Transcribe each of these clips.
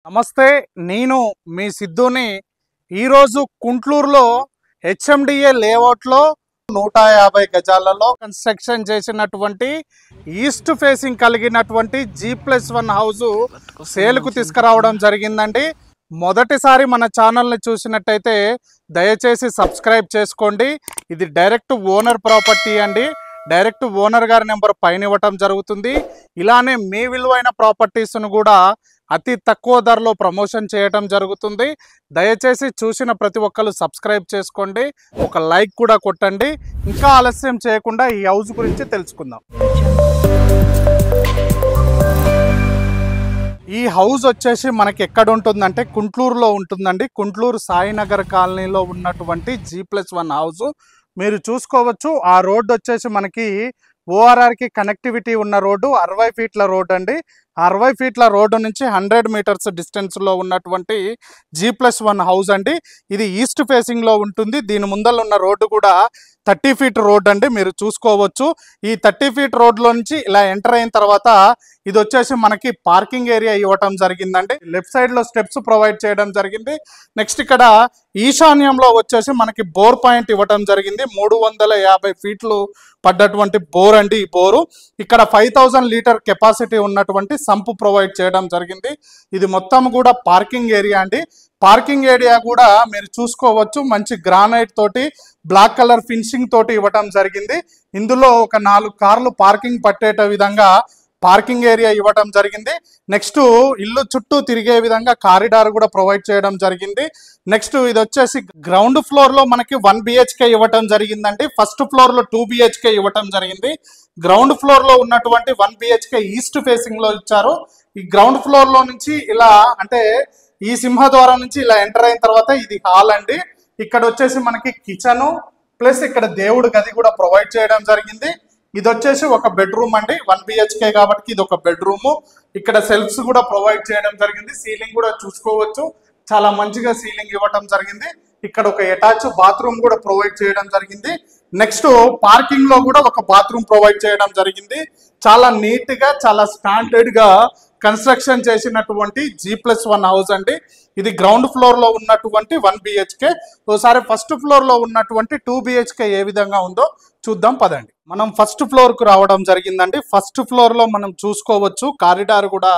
నమస్తే, నేను మీ సిద్ధుని. ఈరోజు కుంట్లూరులో హెచ్ఎండిఏ లేఅవుట్లో 150 గజాలలో కన్స్ట్రక్షన్ చేసినటువంటి ఈస్ట్ ఫేసింగ్ కలిగినటువంటి G+1 హౌస్ సేల్కు తీసుకురావడం జరిగిందండి. మొదటిసారి మన ఛానల్ని చూసినట్టయితే దయచేసి సబ్స్క్రైబ్ చేసుకోండి. ఇది డైరెక్ట్ ఓనర్ ప్రాపర్టీ అండి. డైరెక్ట్ ఓనర్ గారి నెంబర్ పైన ఇవ్వటం జరుగుతుంది. ఇలానే మీ విలువైన ప్రాపర్టీస్ను కూడా అతి తక్కువ ధరలో ప్రమోషన్ చేయటం జరుగుతుంది. దయచేసి చూసిన ప్రతి ఒక్కరు సబ్స్క్రైబ్ చేసుకోండి, ఒక లైక్ కూడా కొట్టండి. ఇంకా ఆలస్యం చేయకుండా ఈ హౌస్ గురించి తెలుసుకుందాం. ఈ హౌస్ వచ్చేసి మనకి ఎక్కడ ఉంటుందంటే కుంట్లూరులో ఉంటుందండి. కుంట్లూరు సాయినగర్ కాలనీలో ఉన్నటువంటి G+1 హౌస్ మీరు చూసుకోవచ్చు. ఆ రోడ్డు వచ్చేసి మనకి ఓఆర్ఆర్కి కనెక్టివిటీ ఉన్న రోడ్డు 60 ఫీట్ల రోడ్డు అండి. 60 ఫీట్ల రోడ్డు నుంచి 100 మీటర్స్ డిస్టెన్స్లో ఉన్నటువంటి G+1 హౌస్ అండి. ఇది ఈస్ట్ ఫేసింగ్లో ఉంటుంది. దీని ముందర ఉన్న రోడ్డు కూడా 30 ఫీట్ రోడ్ అండి. మీరు చూసుకోవచ్చు. ఈ 30 ఫీట్ రోడ్లో నుంచి ఇలా ఎంటర్ అయిన తర్వాత ఇది వచ్చేసి మనకి పార్కింగ్ ఏరియా ఇవ్వటం జరిగిందండి. లెఫ్ట్ సైడ్లో స్టెప్స్ ప్రొవైడ్ చేయడం జరిగింది. నెక్స్ట్ ఇక్కడ ఈశాన్యంలో వచ్చేసి మనకి బోర్ పాయింట్ ఇవ్వటం జరిగింది. 350 ఫీట్లు పడ్డటువంటి బోర్ అండి. ఈ బోరు ఇక్కడ 5000 లీటర్ కెపాసిటీ ఉన్నటువంటి సంపు ప్రొవైడ్ చేయడం జరిగింది. ఇది మొత్తం కూడా పార్కింగ్ ఏరియా అండి. పార్కింగ్ ఏరియా కూడా మీరు చూసుకోవచ్చు. మంచి గ్రానైట్ తోటి బ్లాక్ కలర్ ఫినిషింగ్ తోటి ఇవ్వటం జరిగింది. ఇందులో ఒక 4 కార్లు పార్కింగ్ పట్టేట విధంగా పార్కింగ్ ఏరియా ఇవ్వటం జరిగింది. నెక్స్ట్ ఇల్లు చుట్టూ తిరిగే విధంగా కారిడార్ కూడా ప్రొవైడ్ చేయడం జరిగింది. నెక్స్ట్ ఇది వచ్చేసి గ్రౌండ్ ఫ్లోర్ లో మనకి 1 BHK ఇవ్వటం జరిగిందండి. ఫస్ట్ ఫ్లోర్ లో 2 BHK ఇవ్వటం జరిగింది. గ్రౌండ్ ఫ్లోర్ లో ఉన్నటువంటి 1 BHK ఈస్ట్ ఫేసింగ్ లో ఇచ్చారు. ఈ గ్రౌండ్ ఫ్లోర్ లో నుంచి ఇలా అంటే ఈ సింహద్వారం నుంచి ఇలా ఎంటర్ అయిన తర్వాత ఇది హాల్ అండి. ఇక్కడ వచ్చేసి మనకి కిచెన్ ప్లస్ ఇక్కడ దేవుడు గది కూడా ప్రొవైడ్ చేయడం జరిగింది. ఇది వచ్చేసి ఒక బెడ్రూమ్ అండి. 1 BHK కాబట్టి ఇది ఒక బెడ్రూమ్. ఇక్కడ సెల్ఫ్స్ కూడా ప్రొవైడ్ చేయడం జరిగింది. సీలింగ్ కూడా చూసుకోవచ్చు, చాలా మంచిగా సీలింగ్ ఇవ్వటం జరిగింది. ఇక్కడ ఒక అటాచ్ బాత్రూమ్ కూడా ప్రొవైడ్ చేయడం జరిగింది. నెక్స్ట్ పార్కింగ్ లో కూడా ఒక బాత్రూమ్ ప్రొవైడ్ చేయడం జరిగింది. చాలా నీట్ గా చాలా స్టాండర్డ్ గా కన్స్ట్రక్షన్ చేసినటువంటి G+1 హౌస్ అండి. ఇది గ్రౌండ్ ఫ్లోర్ లో ఉన్నటువంటి 1 BHK. ఒకసారి ఫస్ట్ ఫ్లోర్ లో ఉన్నటువంటి 2 BHK ఏ విధంగా ఉందో చూద్దాం పదండి. మనం ఫస్ట్ ఫ్లోర్ కు రావడం జరిగిందండి. ఫస్ట్ ఫ్లోర్ లో మనం చూసుకోవచ్చు కారిడార్ కూడా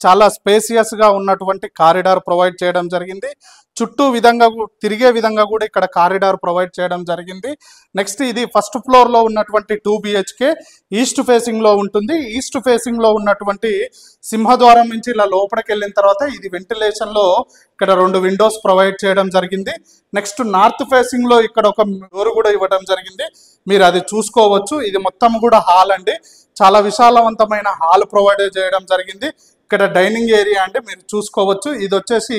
చాలా స్పేసియస్ గా ఉన్నటువంటి కారిడార్ ప్రొవైడ్ చేయడం జరిగింది. చుట్టూ విధంగా తిరిగే విధంగా కూడా ఇక్కడ కారిడార్ ప్రొవైడ్ చేయడం జరిగింది. నెక్స్ట్ ఇది ఫస్ట్ ఫ్లోర్ లో ఉన్నటువంటి 2 BHK ఈస్ట్ ఫేసింగ్ లో ఉంటుంది. ఈస్ట్ ఫేసింగ్ లో ఉన్నటువంటి సింహద్వారం నుంచి ఇలా లోపలికి వెళ్ళిన తర్వాత ఇది వెంటిలేషన్ లో ఇక్కడ 2 విండోస్ ప్రొవైడ్ చేయడం జరిగింది. నెక్స్ట్ నార్త్ ఫేసింగ్ లో ఇక్కడ ఒక డోర్ కూడా ఇవ్వడం జరిగింది. మీరు అది చూసుకోవచ్చు. ఇది మొత్తం కూడా హాల్ అండి. చాలా విశాలవంతమైన హాల్ ప్రొవైడ్ చేయడం జరిగింది. ఇక్కడ డైనింగ్ ఏరియా అంటే మీరు చూసుకోవచ్చు. ఇది వచ్చేసి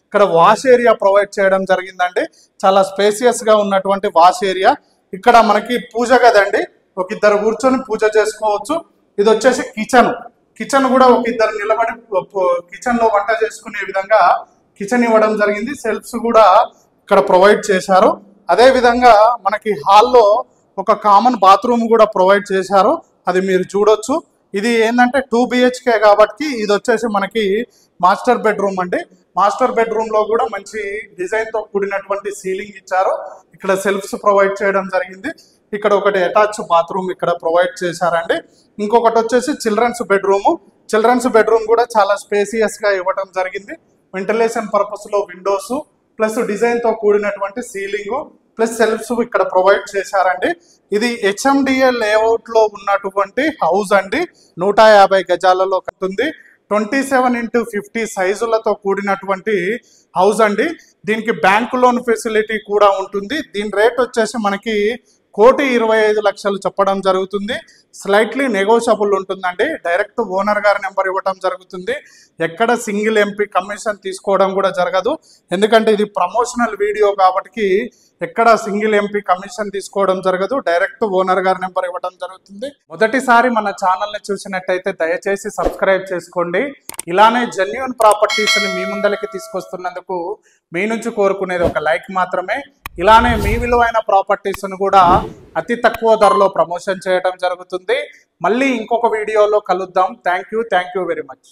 ఇక్కడ వాష్ ఏరియా ప్రొవైడ్ చేయడం జరిగిందండి. చాలా స్పేసియస్ గా ఉన్నటువంటి వాష్ ఏరియా. ఇక్కడ మనకి పూజ గదండి, ఒక ఇద్దరు కూర్చొని పూజ చేసుకోవచ్చు. ఇది వచ్చేసి కిచెన్. కిచెన్ కూడా ఒక ఇద్దరు నిలబడి కిచెన్ లో వంట చేసుకునే విధంగా కిచెన్ ఇవ్వడం జరిగింది. సెల్ఫ్స్ కూడా ఇక్కడ ప్రొవైడ్ చేశారు. అదే విధంగా మనకి హాల్లో ఒక కామన్ బాత్రూమ్ కూడా ప్రొవైడ్ చేశారు. అది మీరు చూడొచ్చు. ఇది ఏంటంటే 2 BHK కాబట్టి ఇది వచ్చేసి మనకి మాస్టర్ బెడ్రూమ్ అండి. మాస్టర్ బెడ్రూమ్ లో కూడా మంచి డిజైన్ తో కూడినటువంటి సీలింగ్ ఇచ్చారు. ఇక్కడ సెల్ఫ్స్ ప్రొవైడ్ చేయడం జరిగింది. ఇక్కడ ఒకటి అటాచ్ బాత్రూమ్ ఇక్కడ ప్రొవైడ్ చేశారండి. ఇంకొకటి వచ్చేసి చిల్డ్రన్స్ బెడ్రూమ్. చిల్డ్రన్స్ బెడ్రూమ్ కూడా చాలా స్పేసియస్ గా ఇవ్వడం జరిగింది. వెంటిలేషన్ పర్పస్ లో విండోస్ ప్లస్ డిజైన్ తో కూడినటువంటి సీలింగ్ ప్లస్ సెల్ఫ్స్ ఇక్కడ ప్రొవైడ్ చేశారండి. ఇది హెచ్ఎండిఏ లేఅవుట్ లో ఉన్నటువంటి హౌస్ అండి. 150 గజాలలో ఉంటుంది. 27x50 సైజులతో కూడినటువంటి హౌస్ అండి. దీనికి బ్యాంక్ లోన్ ఫెసిలిటీ కూడా ఉంటుంది. దీని రేట్ వచ్చేసి మనకి 1,25,00,000 చెప్పడం జరుగుతుంది. స్లైట్లీ నెగోషియబుల్ ఉంటుందండి. డైరెక్ట్ ఓనర్ గారి నెంబర్ ఇవ్వడం జరుగుతుంది. ఎక్కడ సింగిల్ MP కమిషన్ తీసుకోవడం కూడా జరగదు. ఎందుకంటే ఇది ప్రమోషనల్ వీడియో కాబట్టి ఎక్కడ సింగిల్ MP కమిషన్ తీసుకోవడం జరగదు. డైరెక్ట్ ఓనర్ గారి నెంబర్ ఇవ్వడం జరుగుతుంది. మొదటిసారి మన ఛానల్ని చూసినట్టయితే దయచేసి సబ్స్క్రైబ్ చేసుకోండి. ఇలానే జెన్యూన్ ప్రాపర్టీస్ని మీ ముందరికి తీసుకొస్తున్నందుకు మీ నుంచి కోరుకునేది ఒక లైక్ మాత్రమే. ఇలానే మీ విలువైన ప్రాపర్టీస్ను కూడా అతి తక్కువ ధరలో ప్రమోషన్ చేయడం జరుగుతుంది. మళ్ళీ ఇంకొక వీడియోలో కలుద్దాం. Thank you very much.